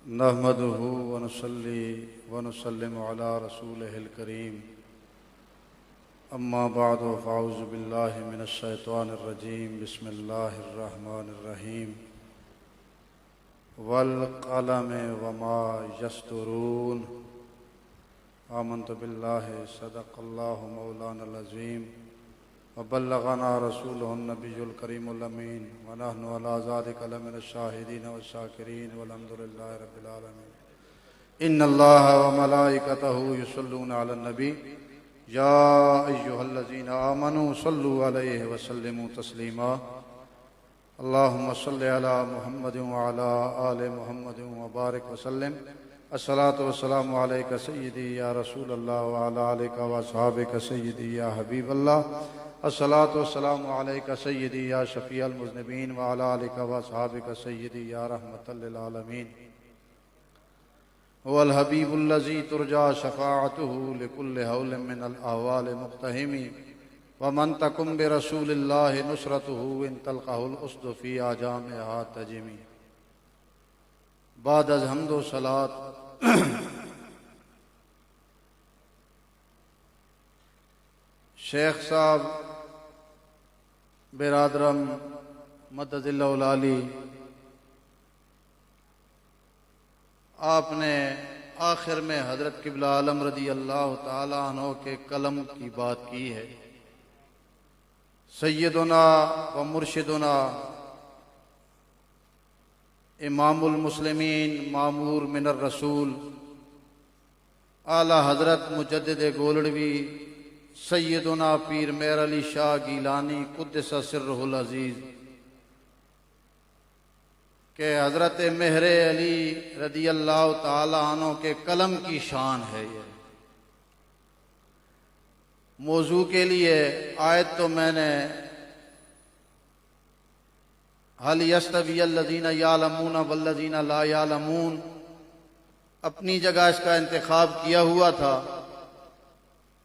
نحمده ونصلي ونسلم على رسوله الكريم اما بعد فاعوذ بالله من الشيطان الرجيم بسم الله الرحمن الرحيم والقلم وما يسطرون آمنت بالله صدق الله مولانا العظيم وبلغنا رسوله النبي الكريم الأمين ونحن على ذلك لمن الشاهدين والشاكرين والحمد لله رب العالمين إن الله وملائكته يصلون على النبي يا أيها الذين آمنوا صلوا عليه وسلموا تسليما اللهم صل على محمد وعلى آل محمد وبارك وسلم الصلاة والسلام عليك سيدي يا رسول الله وعلى آلك وأصحابك سيدي يا حبيب الله الصلاة والسلام عليك سيدي يا شفيع المذنبين وعلى آلك وأصحابك سيدي يا رحمة للعالمين هو الحبيب الذي ترجى شفاعته لكل هول من الأهوال مقتحم ومن تكن برسول الله نصرته إن تلقه الأسد في آجامها تجمي بعد از حمد و صلاة شیخ صاحب برادرم مدد اللہ العالی، آپ نے آخر میں حضرت قبلہ عالم رضی اللہ تعالی عنہ کے قلم کی بات کی ہے۔ سیدنا و مرشدنا امام المسلمین مامور من الرسول اعلی حضرت مجدد گولڑوی سیدنا پیر مہر علی شاہ گیلانی قدس سرہ العزیز کہ حضرت مہر علی رضی اللہ تعالی عنہ کے قلم کی شان ہے۔ یہ موضوع کے لیے آیت تو میں نے حل یستوی الذین یعلمون والذین لا یعلمون اپنی جگہ اس کا انتخاب کیا ہوا تھا،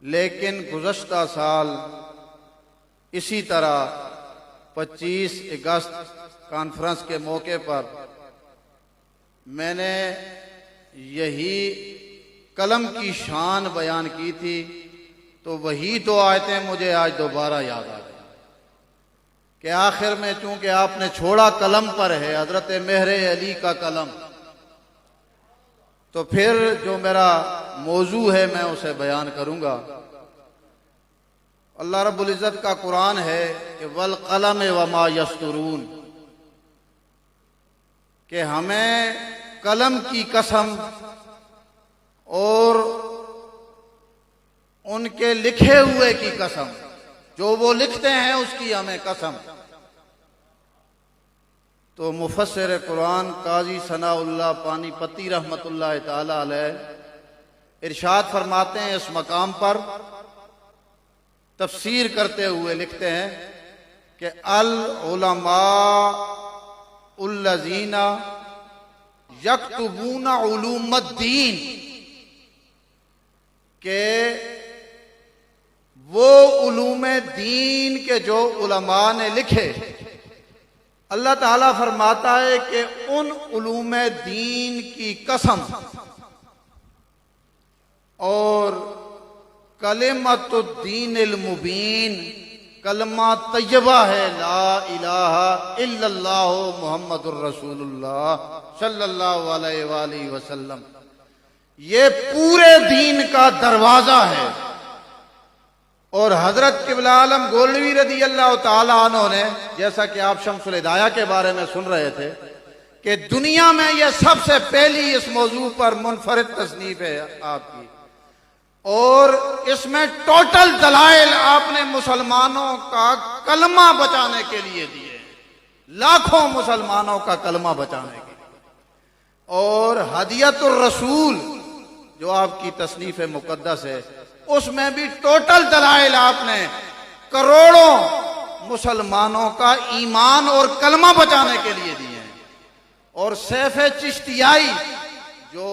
لیکن گزشتہ سال اسی طرح 25 اگست کانفرنس کے موقع پر میں نے یہی قلم کی شان بیان کی تھی، تو وہی دو آیتیں مجھے آج دوبارہ یاد آ گئی کہ آخر میں چونکہ آپ نے چھوڑا قلم پر ہے حضرت مہر علی کا قلم، تو پھر جو میرا موضوع ہے میں اسے بیان کروں گا۔ اللہ رب العزت کا قرآن ہے کہ والقلم وما یسطرون، کہ ہمیں قلم کی قسم اور ان کے لکھے ہوئے کی قسم، جو وہ لکھتے ہیں اس کی ہمیں قسم۔ تو مفسر قرآن قاضی ثناء اللہ پانی پتی رحمت اللہ تعالی علیہ ارشاد فرماتے ہیں اس مقام پر تفسیر کرتے ہوئے لکھتے ہیں کہ العلماء الذین یکتبون علوم الدین، کہ وہ علوم دین کے جو علماء نے لکھے، اللہ تعالیٰ فرماتا ہے کہ ان علوم دین کی قسم، اور کلمۃ الدین المبین کلمہ طیبہ ہے لا الہ الا اللہ محمد الرسول اللہ صلی اللہ علیہ وآلہ وسلم، یہ پورے دین کا دروازہ ہے۔ اور حضرت قبلہ عالم گولڑوی رضی اللہ تعالی عنہ نے، جیسا کہ آپ شمس الہدایہ کے بارے میں سن رہے تھے، کہ دنیا میں یہ سب سے پہلی اس موضوع پر منفرد تصنیف ہے آپ کی، اور اس میں ٹوٹل دلائل آپ نے مسلمانوں کا کلمہ بچانے کے لیے دیے، لاکھوں مسلمانوں کا کلمہ بچانے کے لیے۔ اور ہدیۃ الرسول جو آپ کی تصنیف مقدس ہے، اس میں بھی ٹوٹل دلائل آپ نے کروڑوں مسلمانوں کا ایمان اور کلمہ بچانے کے لیے دیے ہیں۔ اور سیف چشتیائی جو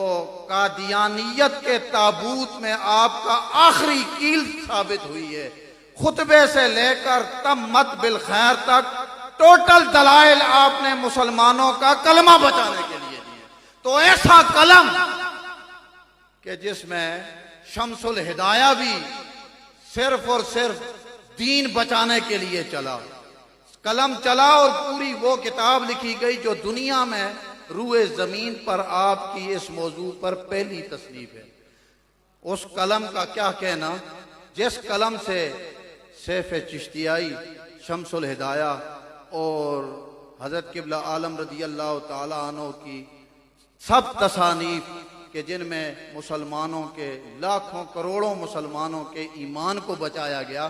قادیانیت کے تابوت میں آپ کا آخری کیل ثابت ہوئی ہے، خطبے سے لے کر تمت بالخیر تک ٹوٹل دلائل آپ نے مسلمانوں کا کلمہ بچانے کے لیے دیے۔ تو ایسا قلم کہ جس میں شمس الہدایہ بھی صرف اور صرف دین بچانے کے لیے چلا، قلم چلا اور پوری وہ کتاب لکھی گئی جو دنیا میں روئے زمین پر آپ کی اس موضوع پر پہلی تصنیف ہے۔ اس قلم کا کیا کہنا جس قلم سے سیف چشتیائی، شمس الہدایہ اور حضرت قبلہ عالم رضی اللہ تعالی عنہ کی سب تصانیف کہ جن میں مسلمانوں کے لاکھوں کروڑوں مسلمانوں کے ایمان کو بچایا گیا،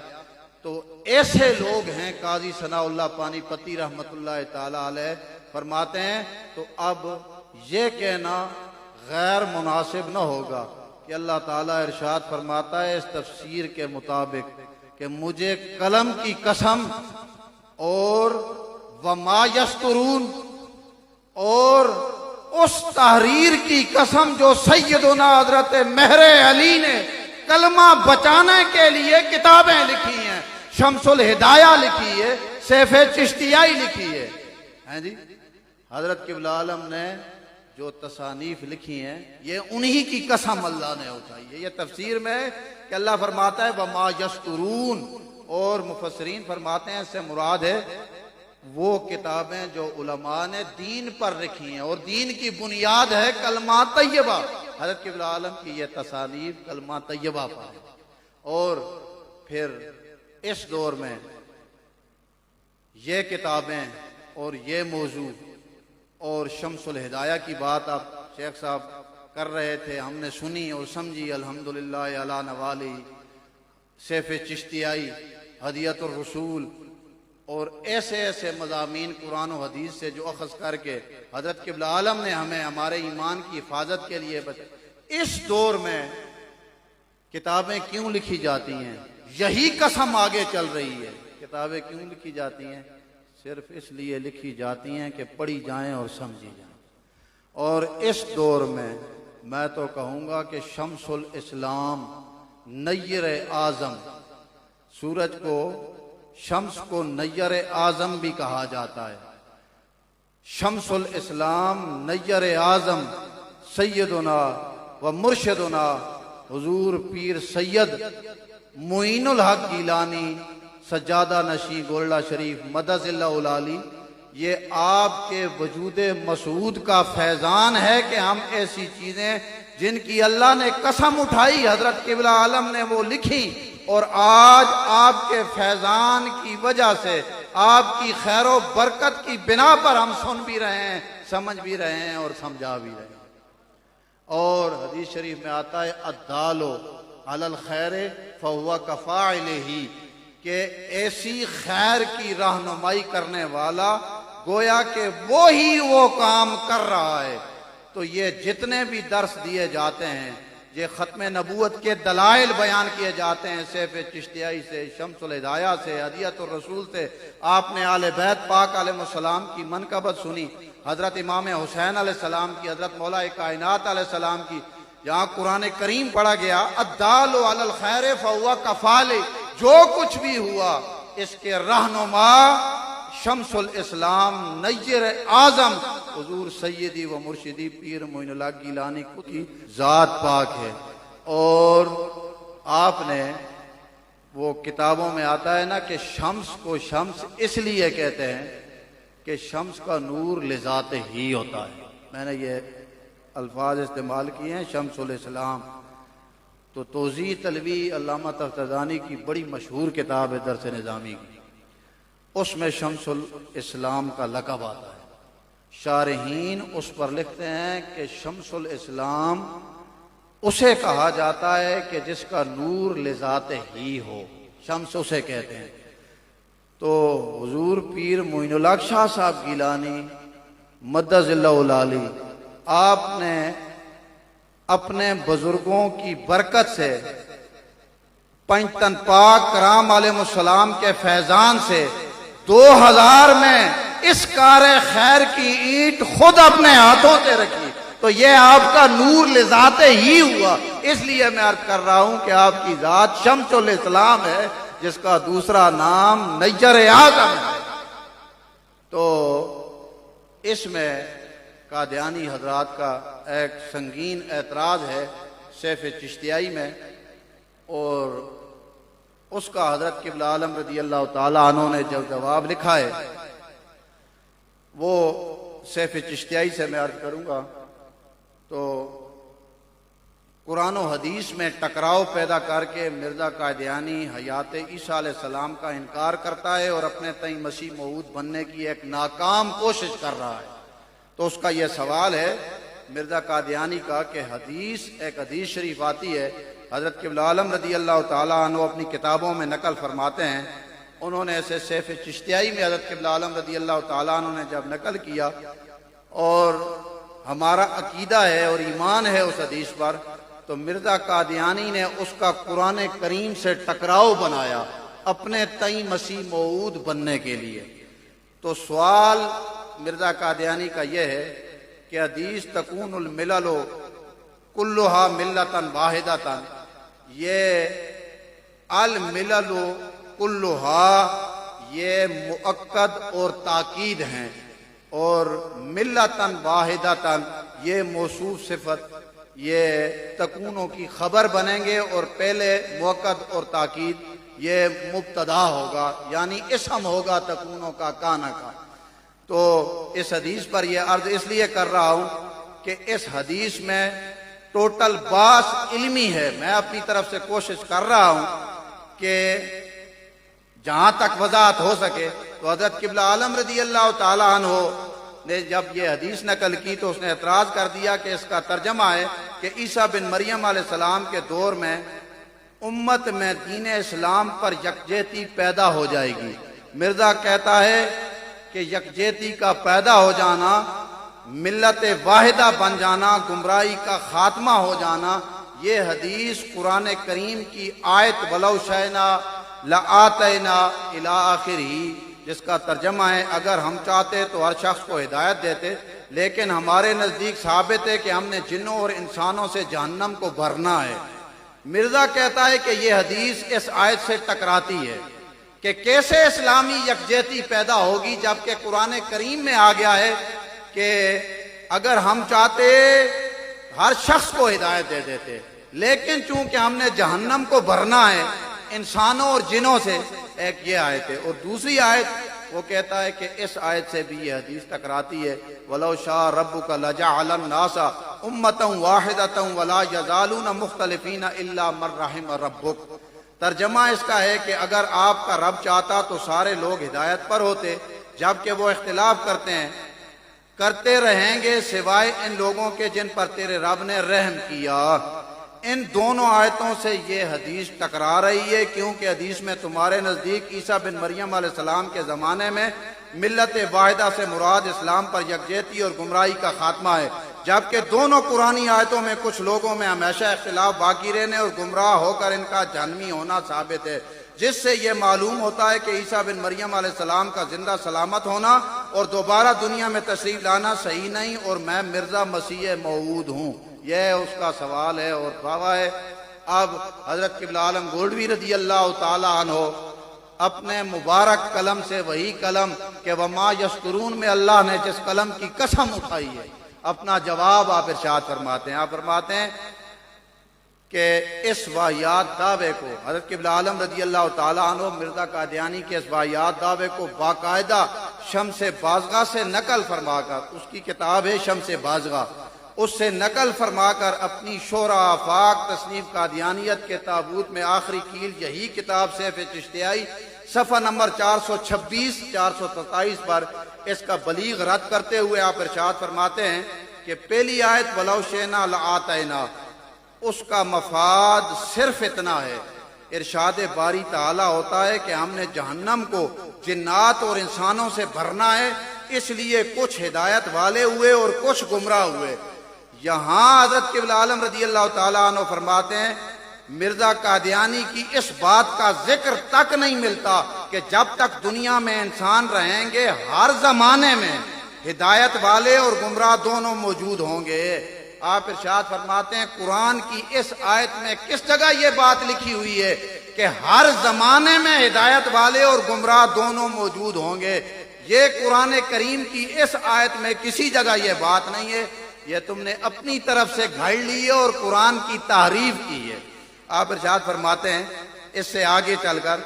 تو ایسے لوگ ہیں قاضی ثناء اللہ پانی پتی رحمت اللہ تعالی علیہ فرماتے ہیں تو اب یہ کہنا غیر مناسب نہ ہوگا کہ اللہ تعالیٰ ارشاد فرماتا ہے اس تفسیر کے مطابق کہ مجھے قلم کی قسم اور وما یسترون اور اس تحریر کی قسم جو سیدنا حضرت مہر علی نے کلمہ بچانے کے لیے کتابیں لکھی ہیں، شمس الہدایہ لکھی ہے، سیف چشتیائی لکھی ہے جی، حضرت قبلہ عالم نے جو تصانیف لکھی ہیں یہ انہی کی قسم اللہ نے اٹھائی ہے۔ یہ تفسیر میں ہے کہ اللہ فرماتا ہے وما یسترون، اور مفسرین فرماتے ہیں اس سے مراد ہے وہ کتابیں جو علماء نے دین پر لکھی ہیں، اور دین کی بنیاد ہے کلمہ طیبہ۔ حضرت قبلہ عالم کی یہ تصانیف کلمہ طیبہ پر ہے، اور پھر اس دور میں یہ کتابیں اور یہ موضوع اور شمس الہدایہ کی بات آپ شیخ صاحب کر رہے تھے، ہم نے سنی اور سمجھی، الحمدللہ علی نوالی، سیف چشتیائی، ہدیت الرسول، اور ایسے ایسے مضامین قرآن و حدیث سے جو اخذ کر کے حضرت قبلہ عالم نے ہمیں ہمارے ایمان کی حفاظت کے لیے اس دور میں کتابیں کیوں لکھی جاتی ہیں؟ یہی قسم آگے چل رہی ہے۔ کتابیں کیوں لکھی جاتی ہیں؟ صرف اس لیے لکھی جاتی ہیں کہ پڑھی جائیں اور سمجھی جائیں۔ اور اس دور میں تو کہوں گا کہ شمس الاسلام، نیر اعظم، سورج کو، شمس کو نیر اعظم بھی کہا جاتا ہے۔ شمس الاسلام، نیر اعظم، سیدنا و مرشدنا حضور پیر سید معین الحق گیلانی، سجادہ نشیں گولڈا شریف مدد اللہ العالی، یہ آپ کے وجود مسعود کا فیضان ہے کہ ہم ایسی چیزیں جن کی اللہ نے قسم اٹھائی حضرت قبلہ عالم نے وہ لکھی، اور آج آپ کے فیضان کی وجہ سے، آپ کی خیر و برکت کی بنا پر ہم سن بھی رہے ہیں، سمجھ بھی رہے ہیں اور سمجھا بھی رہے ہیں۔ اور حدیث شریف میں آتا ہے الدال علی الخیر فہو کفاعلہ، کہ ایسی خیر کی رہنمائی کرنے والا گویا کہ وہی وہ کام کر رہا ہے۔ تو یہ جتنے بھی درس دیے جاتے ہیں، یہ ختم نبوت کے دلائل بیان کیے جاتے ہیں، سیف چشتیائی سے، شمس الہدایہ سے، ہدیت الرسول سے، آپ نے آل بیت پاک علیہ السلام کی منقبت سنی، حضرت امام حسین علیہ السلام کی، حضرت مولا کائنات علیہ السلام کی، جہاں قرآن کریم پڑھا گیا الدال علی الخیر فہو کفاعلہ، جو کچھ بھی ہوا اس کے رہنما شمس الاسلام، نیر اعظم حضور سیدی و مرشدی پیر معین اللہ گیلانی کی ذات پاک ہے۔ اور آپ نے وہ کتابوں میں آتا ہے نا کہ شمس کو شمس اس لیے کہتے ہیں کہ شمس کا نور لذات ہی ہوتا ہے۔ میں نے یہ الفاظ استعمال کیے ہیں، شمس الاسلام۔ تو توضیح تلوی علامہ تفتزانی کی بڑی مشہور کتاب ہے درس نظامی کی، اس میں شمس الاسلام کا لقب آتا ہے۔ شارحین اس پر لکھتے ہیں کہ شمس الاسلام اسے کہا جاتا ہے کہ جس کا نور لذات ہی ہو، شمس اسے کہتے ہیں۔ تو حضور پیر معین اللہ شاہ صاحب گیلانی مدد اللہ العالی، آپ نے اپنے بزرگوں کی برکت سے، پنجتن پاک کرام علیہ السلام کے فیضان سے 2000 میں اس کار خیر کی اینٹ خود اپنے ہاتھوں سے رکھی، تو یہ آپ کا نور لذات ہی ہوا۔ اس لیے میں عرض کر رہا ہوں کہ آپ کی ذات شمس الاسلام ہے، جس کا دوسرا نام نیر اعظم ہے۔ تو اس میں قادیانی حضرات کا ایک سنگین اعتراض ہے سیف چشتیائی میں، اور اس کا حضرت قبلہ عالم رضی اللہ تعالیٰ عنہ نے جو جواب لکھا ہے وہ سیف چشتیائی سے میں عرض کروں گا۔ تو قرآن و حدیث میں ٹکراؤ پیدا کر کے مرزا قادیانی حیات عیسیٰ علیہ السلام کا انکار کرتا ہے اور اپنے تئیں مسیح موعود بننے کی ایک ناکام کوشش کر رہا ہے۔ تو اس کا یہ سوال ہے مرزا قادیانی کا کہ ایک حدیث شریف آتی ہے، حضرت قبلہ عالم رضی اللہ تعالیٰ عنہ اپنی کتابوں میں نقل فرماتے ہیں، انہوں نے ایسے سیف چشتیائی میں حضرت قبلہ عالم رضی اللہ تعالیٰ عنہ نے جب نقل کیا، اور ہمارا عقیدہ ہے اور ایمان ہے اس حدیث پر، تو مرزا قادیانی نے اس کا قرآن کریم سے ٹکراؤ بنایا اپنے تئیں مسیح موعود بننے کے لیے۔ تو سوال مرزا قادیانی کا یہ ہے کہ حدیث تکون الملل کلھا ملتن واحدتن، یہ الملل کلھا یہ مؤکد اور تاکید ہیں، اور ملتن واحدتن یہ موصوف صفت یہ تکونوں کی خبر بنیں گے، اور پہلے مؤکد اور تاکید یہ مبتدا ہوگا، یعنی اسم ہوگا تکونوں کا کانا کا۔ تو اس حدیث پر یہ عرض اس لیے کر رہا ہوں کہ اس حدیث میں ٹوٹل باس علمی ہے۔ میں اپنی طرف سے کوشش کر رہا ہوں کہ جہاں تک وضاحت ہو سکے، تو حضرت قبلہ عالم رضی اللہ تعالیٰ عنہ نے جب یہ حدیث نقل کی تو اس نے اعتراض کر دیا کہ اس کا ترجمہ ہے کہ عیسیٰ بن مریم علیہ السلام کے دور میں امت میں دین اسلام پر یکجہتی پیدا ہو جائے گی۔ مرزا کہتا ہے کہ یکجہتی کا پیدا ہو جانا، ملت واحدہ بن جانا، گمراہی کا خاتمہ ہو جانا، یہ حدیث قرآن کریم کی آیت وَلَوْ شَئْنَا لَآتَيْنَا إِلَىٰ آخِرِهِ، جس کا ترجمہ ہے اگر ہم چاہتے تو ہر شخص کو ہدایت دیتے، لیکن ہمارے نزدیک ثابت ہے کہ ہم نے جنوں اور انسانوں سے جہنم کو بھرنا ہے۔ مرزا کہتا ہے کہ یہ حدیث اس آیت سے ٹکراتی ہے کہ کیسے اسلامی یکجہتی پیدا ہوگی، جبکہ قرآن کریم میں آ گیا ہے کہ اگر ہم چاہتے ہر شخص کو ہدایت دے دیتے، لیکن چونکہ ہم نے جہنم کو بھرنا ہے انسانوں اور جنوں سے، ایک یہ آیت ہے۔ اور دوسری آیت وہ کہتا ہے کہ اس آیت سے بھی یہ حدیث ٹکراتی ہے، وَلَوْ شَاءَ رَبُّكَ لَجَعَلَ النَّاسَ أُمَّةً وَاحِدَةً وَلَا يَزَالُونَ مُخْتَلِفِينَ إِلَّا مَن رَحِمَ رَبُّكَ۔ ترجمہ اس کا ہے کہ اگر آپ کا رب چاہتا تو سارے لوگ ہدایت پر ہوتے، جبکہ وہ اختلاف کرتے رہیں گے سوائے ان لوگوں کے جن پر تیرے رب نے رحم کیا۔ ان دونوں آیتوں سے یہ حدیث ٹکرا رہی ہے، کیونکہ حدیث میں تمہارے نزدیک عیسیٰ بن مریم علیہ السلام کے زمانے میں ملت واحدہ سے مراد اسلام پر یکجہتی اور گمراہی کا خاتمہ ہے، جبکہ دونوں قرآنی آیتوں میں کچھ لوگوں میں ہمیشہ اختلاف باقی رہنے اور گمراہ ہو کر ان کا جہنمی ہونا ثابت ہے، جس سے یہ معلوم ہوتا ہے کہ عیسیٰ بن مریم علیہ السلام کا زندہ سلامت ہونا اور دوبارہ دنیا میں تشریف لانا صحیح نہیں، اور میں مرزا مسیح موعود ہوں۔ یہ اس کا سوال ہے اور دعویٰ ہے۔ اب حضرت قبلہ عالم گولڈوی رضی اللہ تعالی عنہ اپنے مبارک قلم سے، وہی قلم کہ وما یسترون میں اللہ نے جس قلم کی قسم اٹھائی ہے، اپنا جواب آپ ارشاد فرماتے ہیں۔ آپ فرماتے ہیں کہ اس واحیات دعوے کو حضرت قبلہ عالم رضی اللہ تعالیٰ عنہ مرزا قادیانی کے اس واحیات دعوے کو باقاعدہ شمس بازغہ سے نقل فرما کر، اس کی کتاب ہے شمس بازغہ، اس سے نقل فرما کر اپنی شورا آفاق تصنیف قادیانیت کے تابوت میں آخری کیل یہی کتاب سیف چشتیائی صفحہ نمبر 426 427 پر اس کا بلیغ رد کرتے ہوئے آپ ارشاد فرماتے ہیں کہ پہلی آیت وَلَوْ شِئْنَا لَآتَيْنَا، اس کا مفاد صرف اتنا ہے، ارشاد باری تعالیٰ ہوتا ہے کہ ہم نے جہنم کو جنات اور انسانوں سے بھرنا ہے، اس لیے کچھ ہدایت والے ہوئے اور کچھ گمراہ ہوئے۔ یہاں حضرت قبلہ عالم رضی اللہ تعالیٰ عنہ فرماتے ہیں مرزا قادیانی کی اس بات کا ذکر تک نہیں ملتا کہ جب تک دنیا میں انسان رہیں گے ہر زمانے میں ہدایت والے اور گمراہ دونوں موجود ہوں گے۔ آپ ارشاد فرماتے ہیں قرآن کی اس آیت میں کس جگہ یہ بات لکھی ہوئی ہے کہ ہر زمانے میں ہدایت والے اور گمراہ دونوں موجود ہوں گے؟ یہ قرآن کریم کی اس آیت میں کسی جگہ یہ بات نہیں ہے، یہ تم نے اپنی طرف سے گھڑ لی ہے اور قرآن کی تحریف کی ہے۔ آپ ارشاد فرماتے ہیں اس سے آگے چل کر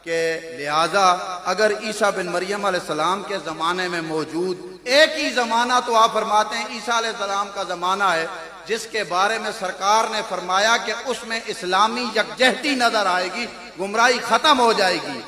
کہ لہذا اگر عیسیٰ بن مریم علیہ السلام کے زمانے میں موجود ایک ہی زمانہ، تو آپ فرماتے ہیں عیسیٰ علیہ السلام کا زمانہ ہے جس کے بارے میں سرکار نے فرمایا کہ اس میں اسلامی یکجہتی نظر آئے گی، گمراہی ختم ہو جائے گی،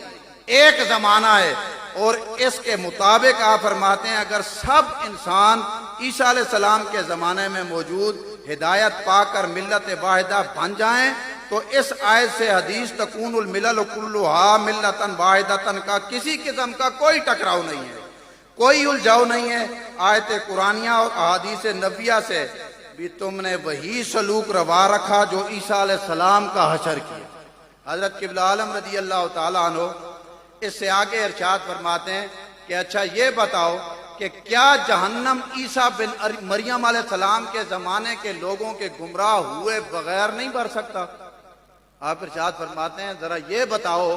ایک زمانہ ہے۔ اور اس کے مطابق آپ فرماتے ہیں اگر سب انسان عیسیٰ علیہ السلام کے زمانے میں موجود ہدایت پا کر ملت واحدہ بن جائیں تو اس آیت سے حدیث تکون الملل کلھا ملتن واحدتن کا کسی قسم کا کوئی ٹکراؤ نہیں ہے، کوئی الجھاؤ نہیں ہے۔ آیت قرآنیہ اور احادیث نبویہ سے بھی تم نے وہی سلوک روا رکھا جو عیسیٰ علیہ السلام کا حشر کیا۔ حضرت قبلہ عالم رضی اللہ تعالیٰ عنہ اس سے آگے ارشاد فرماتے ہیں کہ اچھا یہ بتاؤ کہ کیا جہنم عیسیٰ بن مریم علیہ السلام کے زمانے کے لوگوں کے گمراہ ہوئے بغیر نہیں بھر سکتا؟ آپ ارشاد فرماتے ہیں ذرا یہ بتاؤ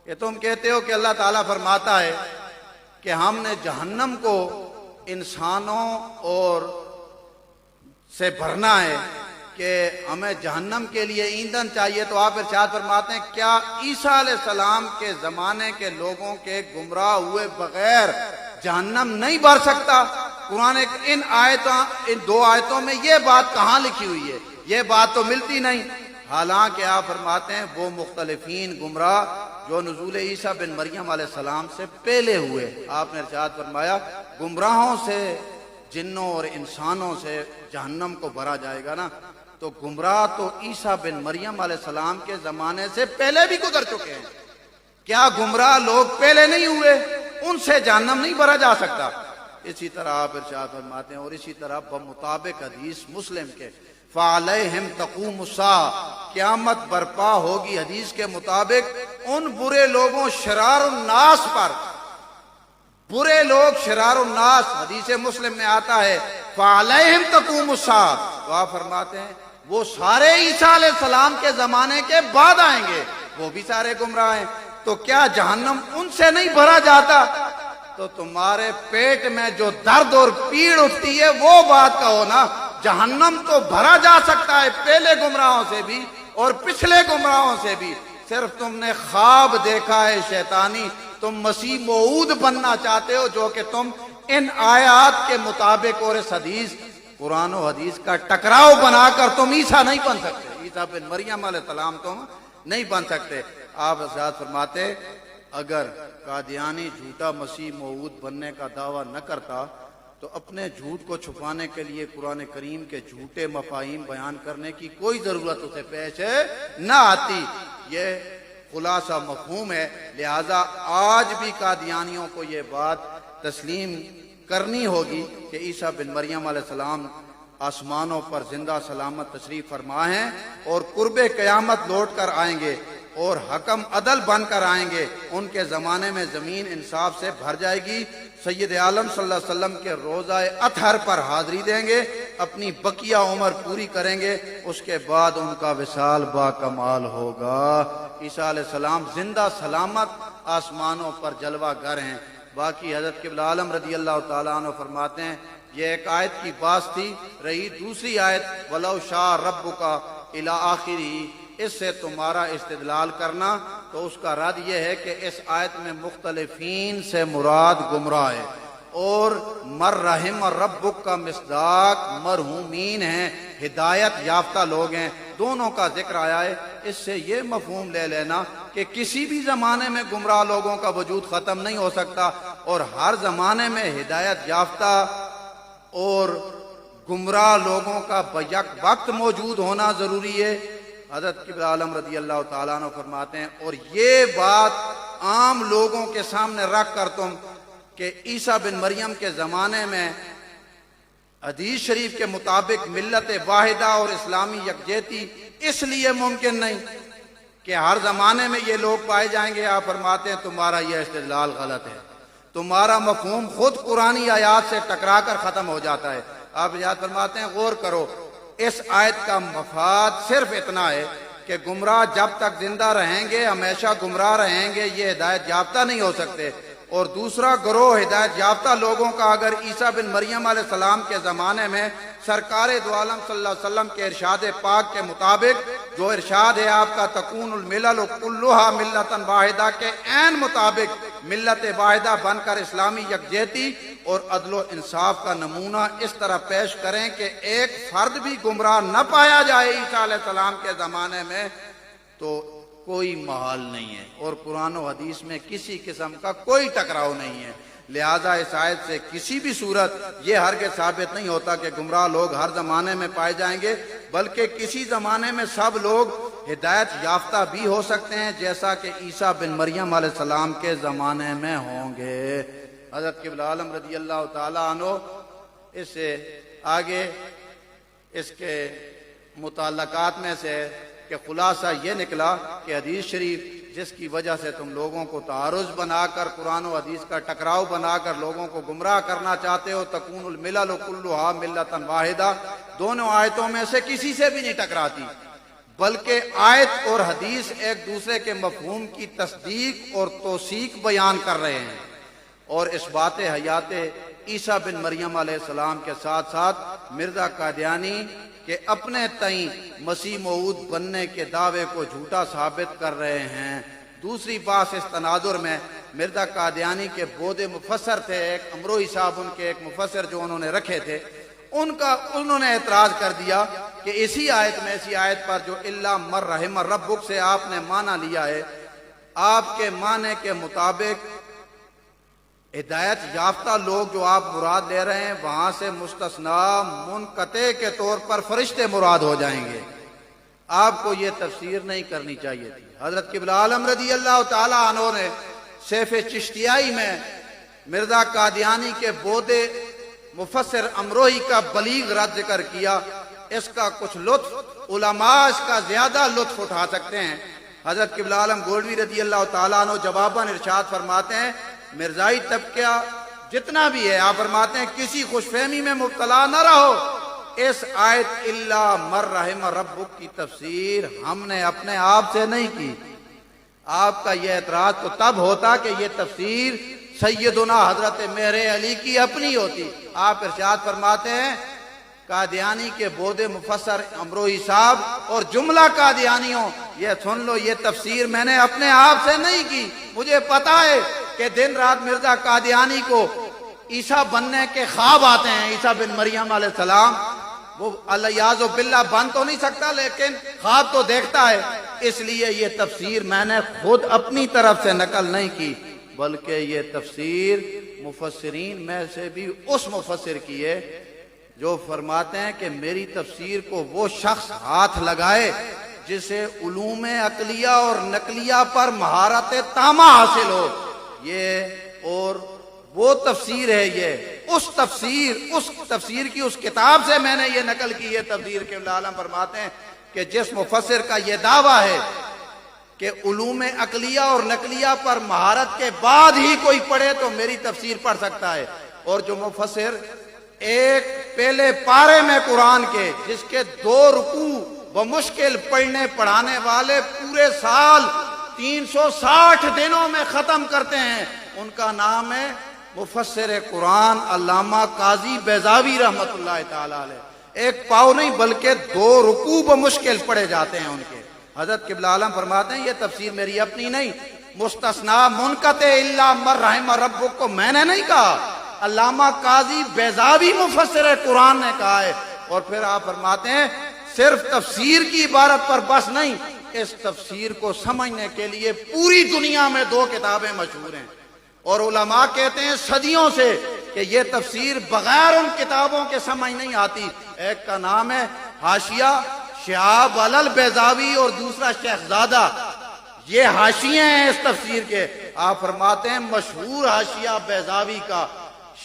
کہ تم کہتے ہو کہ اللہ تعالیٰ فرماتا ہے کہ ہم نے جہنم کو انسانوں اور سے بھرنا ہے کہ ہمیں جہنم کے لیے ایندھن چاہیے، تو آپ ارشاد فرماتے ہیں کیا عیسیٰ علیہ السلام کے زمانے کے لوگوں کے گمراہ ہوئے بغیر جہنم نہیں بھر سکتا؟ قرآن ان دو آیتوں میں یہ بات کہاں لکھی ہوئی ہے؟ یہ بات تو ملتی نہیں۔ حالانکہ آپ فرماتے ہیں وہ مختلفین گمراہ جو نزول عیسیٰ بن مریم علیہ السلام سے پہلے ہوئے، آپ نے ارشاد فرمایا گمراہوں سے، جنوں اور انسانوں سے جہنم کو بھرا جائے گا نا، تو گمراہ تو عیسیٰ بن مریم علیہ السلام کے زمانے سے پہلے بھی گزر چکے ہیں، کیا گمراہ لوگ پہلے نہیں ہوئے؟ ان سے جہنم نہیں بھرا جا سکتا۔ اسی طرح آپ ارشاد فرماتے ہیں اور اسی طرح بمطابق حدیث مسلم کے فَعَلَيْهِمْ تَقُومُ السَّاعَةُ، قیامت برپا ہوگی حدیث کے مطابق ان برے لوگوں شرار الناس پر، برے لوگ شرار الناس، حدیث مسلم میں آتا ہے فَعَلَيْهِمْ تَقُومُ السَّاعَةُ، تو آپ فرماتے ہیں وہ سارے عیسیٰ علیہ السلام کے زمانے کے بعد آئیں گے، وہ بھی سارے گمراہ ہیں، تو کیا جہنم ان سے نہیں بھرا جاتا؟ تو تمہارے پیٹ میں جو درد اور پیڑ اٹھتی ہے وہ بات کہو نا، جہنم تو بھرا جا سکتا ہے پہلے گمراہوں سے بھی اور پچھلے گمراہوں سے بھی، صرف تم نے خواب دیکھا ہے شیطانی، تم مسیح موعود بننا چاہتے ہو جو کہ تم ان آیات کے مطابق اور اس حدیث قرآن و حدیث کا ٹکراؤ بنا کر تم عیسیٰ نہیں بن سکتے، عیسیٰ بن مریم علیہ السلام تم نہیں بن سکتے۔ آپ حضرات فرماتے اگر قادیانی جھوٹا مسیح موعود بننے کا دعویٰ نہ کرتا تو اپنے جھوٹ کو چھپانے کے لیے قرآن کریم کے جھوٹے مفاہیم بیان کرنے کی کوئی ضرورت اسے پیش نہ آتی۔ یہ خلاصہ مفہوم ہے، لہذا آج بھی قادیانیوں کو یہ بات تسلیم کرنی ہوگی کہ عیسیٰ بن مریم علیہ السلام آسمانوں پر زندہ سلامت تشریف فرما ہیں اور قرب قیامت لوٹ کر آئیں گے اور حکم عدل بن کر آئیں گے، ان کے زمانے میں زمین انصاف سے بھر جائے گی، سید عالم صلی اللہ علیہ وسلم کے روزہ اطہر پر حاضری دیں گے، اپنی بقیہ عمر پوری کریں گے، اس کے بعد ان کا وصال با کمال ہوگا۔ عیسیٰ علیہ السلام زندہ سلامت آسمانوں پر جلوہ گر ہیں۔ باقی حضرت قبلہ عالم رضی اللہ تعالیٰ عنہ فرماتے ہیں یہ ایک آیت کی بات تھی، رہی دوسری آیت وَلَوْ شَاءَ رَبُّكَ إِلَىٰ آخِرِهِ، اس سے تمہارا استدلال کرنا تو اس کا رد یہ ہے کہ اس آیت میں مختلفین سے مراد گمراہ ہے اور مر رحم اور ربک کا مصداق مرحومین ہیں، ہدایت یافتہ لوگ ہیں، دونوں کا ذکر آیا ہے۔ اس سے یہ مفہوم لے لینا کہ کسی بھی زمانے میں گمراہ لوگوں کا وجود ختم نہیں ہو سکتا اور ہر زمانے میں ہدایت یافتہ اور گمراہ لوگوں کا بیک وقت موجود ہونا ضروری ہے۔ حضرت قبلہ عالم رضی اللہ تعالیٰ عنہ فرماتے ہیں اور یہ بات عام لوگوں کے سامنے رکھ کر تم کہ عیسیٰ بن مریم کے زمانے میں حدیث شریف کے مطابق ملت واحدہ اور اسلامی یکجہتی اس لیے ممکن نہیں کہ ہر زمانے میں یہ لوگ پائے جائیں گے، آپ فرماتے ہیں تمہارا یہ استدلال غلط ہے، تمہارا مفہوم خود قرآنی آیات سے ٹکرا کر ختم ہو جاتا ہے۔ آپ یاد فرماتے ہیں غور کرو، اس آیت کا مفاد صرف اتنا ہے کہ گمراہ جب تک زندہ رہیں گے ہمیشہ گمراہ رہیں گے، یہ ہدایت یافتہ نہیں ہو سکتے، اور دوسرا گروہ ہدایت یافتہ لوگوں کا اگر عیسیٰ بن مریم علیہ السلام کے زمانے میں سرکار دو عالم صلی اللہ علیہ وسلم کے ارشاد پاک کے مطابق جو ارشاد ہے آپ کا تکون الملل کلھا ملتا واحدہ کے عین مطابق ملت واحدہ بن کر اسلامی یکجہتی اور عدل و انصاف کا نمونہ اس طرح پیش کریں کہ ایک فرد بھی گمراہ نہ پایا جائے عیسیٰ علیہ السلام کے زمانے میں، تو کوئی محال نہیں ہے، اور قرآن و حدیث میں کسی قسم کا کوئی ٹکراؤ نہیں ہے۔ لہذا اس آیت سے کسی بھی صورت یہ ہرگز ثابت نہیں ہوتا کہ گمراہ لوگ ہر زمانے میں پائے جائیں گے، بلکہ کسی زمانے میں سب لوگ ہدایت یافتہ بھی ہو سکتے ہیں، جیسا کہ عیسیٰ بن مریم علیہ السلام کے زمانے میں ہوں گے۔ حضرت قبلہ عالم رضی اللہ تعالیٰ عنہ اس سے آگے اس کے متعلقات میں سے کہ خلاصہ یہ نکلا کہ حدیث شریف جس کی وجہ سے تم لوگوں کو تعارض بنا کر قرآن و حدیث کا ٹکراؤ بنا کر لوگوں کو گمراہ کرنا چاہتے ہو، تکون الملل کلھا ملتا واحدہ، دونوں آیتوں میں سے کسی سے بھی نہیں ٹکراتی، بلکہ آیت اور حدیث ایک دوسرے کے مفہوم کی تصدیق اور توثیق بیان کر رہے ہیں، اور اس بات حیات عیسیٰ بن مریم علیہ السلام کے ساتھ ساتھ مرزا قادیانی کہ اپنے تئیں مسیح موعود بننے کے دعوے کو جھوٹا ثابت کر رہے ہیں۔ دوسری بات اس تناظر میں مرزا قادیانی کے بود مفسر تھے، ایک امروہی صاحب ان کے ایک مفسر جو انہوں نے رکھے تھے، انہوں نے اعتراض کر دیا کہ اسی آیت پر جو الا من رحم ربک سے آپ نے معنی لیا ہے، آپ کے معنی کے مطابق ہدایت یافتہ لوگ جو آپ مراد لے رہے ہیں وہاں سے مستثنا منقطع کے طور پر فرشتے مراد ہو جائیں گے، آپ کو یہ تفسیر نہیں کرنی چاہیے تھی۔ حضرت قبلہ عالم رضی اللہ تعالی عنہ نے سیف چشتیائی میں مرزا قادیانی کے بود مفسر امروہی کا بلیغ رد ذکر کیا، اس کا کچھ لطف علماء اس کا زیادہ لطف اٹھا سکتے ہیں۔ حضرت قبلہ عالم گولوی رضی اللہ تعالیٰ عنہ جواباً ارشاد فرماتے ہیں مرزائی طبقہ جتنا بھی ہے، آپ فرماتے ہیں کسی خوش فہمی میں مبتلا نہ رہو، اس آیت الا من رحم ربک کی تفسیر ہم نے اپنے آپ سے نہیں کی۔ آپ کا یہ اعتراض تو تب ہوتا کہ یہ تفسیر سیدنا حضرت مہر علی کی اپنی ہوتی۔ آپ ارشاد فرماتے ہیں قادیانی کے بود مفسر امروہی صاحب اور جملہ قادیانیوں یہ سن لو، یہ تفسیر میں نے اپنے آپ سے نہیں کی، مجھے پتا ہے کہ دن رات مرزا قادیانی کو عیسیٰ بننے کے خواب آتے ہیں، عیسیٰ بن مریم علیہ السلام، وہ الیاذ باللہ بن تو نہیں سکتا لیکن خواب تو دیکھتا ہے، اس لیے یہ تفسیر میں نے خود اپنی طرف سے نقل نہیں کی، بلکہ یہ تفسیر مفسرین میں سے بھی اس مفسر کی ہے جو فرماتے ہیں کہ میری تفسیر کو وہ شخص ہاتھ لگائے جسے علوم عقلیہ اور نقلیہ پر مہارت تامہ حاصل ہو، یہ اور وہ تفسیر ہے، یہ اس تفسیر کی اس کتاب سے میں نے یہ نقل کی ہے تفسیر کے عالم فرماتے ہیں کہ جس مفسر کا یہ دعویٰ ہے کہ علوم عقلیہ اور نقلیہ پر مہارت کے بعد ہی کوئی پڑھے تو میری تفسیر پڑھ سکتا ہے، اور جو مفسر ایک پہلے پارے میں قرآن کے جس کے 2 رکوع بمشکل پڑھنے پڑھانے والے پورے سال 360 دنوں میں ختم کرتے ہیں، ان کا نام ہے مفسر قرآن علامہ قاضی بیضاوی رحمت اللہ تعالی علیہ۔ ایک پاؤ نہیں بلکہ 2 رکوع بمشکل پڑھے جاتے ہیں ان کے۔ حضرت قبلہ عالم فرماتے ہیں یہ تفسیر میری اپنی نہیں، مستثنا منقطع الا من رحم ربک کو میں نے نہیں کہا، علامہ قاضی بیضاوی مفسر قرآن نے کہا ہے۔ اور پھر آپ فرماتے ہیں صرف تفسیر کی عبارت پر بس نہیں، اس تفسیر کو سمجھنے کے لیے پوری دنیا میں 2 کتابیں مشہور ہیں، اور علماء کہتے ہیں صدیوں سے کہ یہ تفسیر بغیر ان کتابوں کے سمجھ نہیں آتی۔ ایک کا نام ہے حاشیہ شہاب علی البیضاوی اور دوسرا شیخزادہ، یہ حاشیے ہیں اس تفسیر کے۔ آپ فرماتے ہیں مشہور حاشیہ بیضاوی کا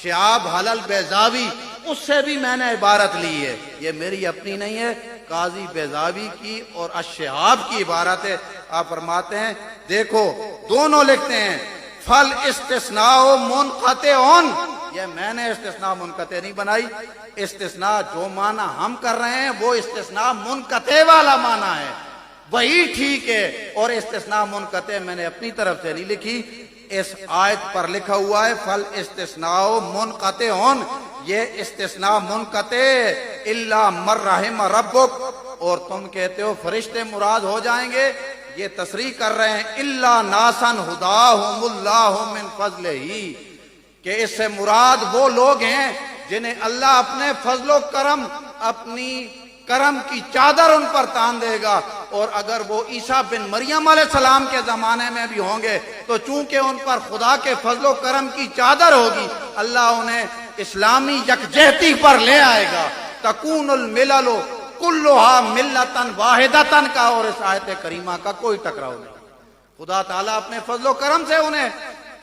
شہاب علی البیضاوی، اس سے بھی میں نے عبارت لی ہے، یہ میری اپنی نہیں ہے، قاضی بیضاوی کی اور الشہاب کی عبارت ہے۔ آپ فرماتے ہیں دیکھو دونوں لکھتے ہیں فل استثناء منقطع، یہ میں نے استثناء منقطع نہیں بنائی، استثناء جو معنی ہم کر رہے ہیں وہ استثناء منقطع والا معنی ہے، وہی ٹھیک ہے۔ اور استثناء منقطع میں نے اپنی طرف سے نہیں لکھی، اس آیت پر لکھا ہوا ہے فل استثناء منقطع، یہ استثناء منقطع الا من رحم ربک، اور تم کہتے ہو فرشتے مراد ہو جائیں گے، یہ تصریح کر رہے ہیں الا ناسا ہداہم اللہ من فضلہ، کہ اس سے مراد وہ لوگ ہیں جنہیں اللہ اپنے فضل و کرم، اپنی کرم کی چادر ان پر تان دے گا۔ اور اگر وہ عیسیٰ بن مریم علیہ السلام کے زمانے میں بھی ہوں گے تو چونکہ ان پر خدا کے فضل و کرم کی چادر ہوگی، اللہ انہیں اسلامی یکجہتی پر لے آئے گا۔ تکون الملل کلھا ملتن واحدتن کا اور اس آیت کریمہ کا کوئی ٹکراؤ نہیں۔ خدا تعالیٰ اپنے فضل و کرم سے انہیں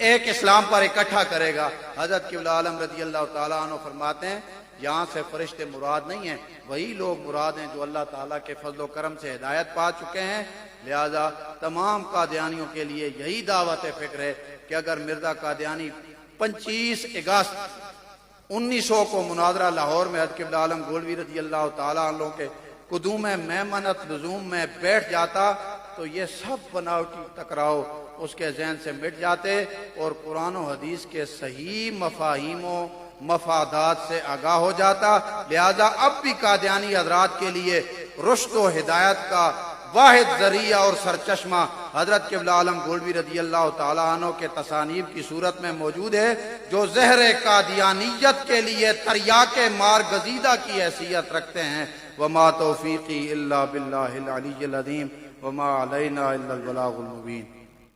ایک اسلام پر اکٹھا کرے گا۔ حضرت قبلہ عالم رضی اللہ تعالیٰ عنہ فرماتے ہیں یہاں سے فرشتے مراد نہیں ہیں، وہی لوگ مراد ہیں جو اللہ تعالیٰ کے فضل و کرم سے ہدایت پا چکے ہیں۔ لہذا تمام قادیانیوں کے لیے یہی دعوت فکر ہے کہ اگر مرزا قادیانی 25 اگست 1900 کو مناظرہ لاہور میں حضرت قبلہ عالم گولوی رضی اللہ تعالیٰ عنہ کے قدوم میمنت لزوم میں بیٹھ جاتا تو یہ سب بناوٹی ٹکراؤ اس کے ذہن سے مٹ جاتے اور قرآن و حدیث کے صحیح مفاہیم و مفادات سے آگاہ ہو جاتا۔ لہذا اب بھی قادیانی حضرات کے لیے رشد و ہدایت کا واحد ذریعہ اور سرچشمہ حضرت قبلہ عالم گولوی رضی اللہ تعالیٰ عنہ کے تصانیف کی صورت میں موجود ہے، جو زہر قادیانیت کے لیے تریاک مار گزیدہ کی حیثیت رکھتے ہیں۔ وما توفیقی الا باللہ العلی العظیم وما علینا الا البلاغ المبین۔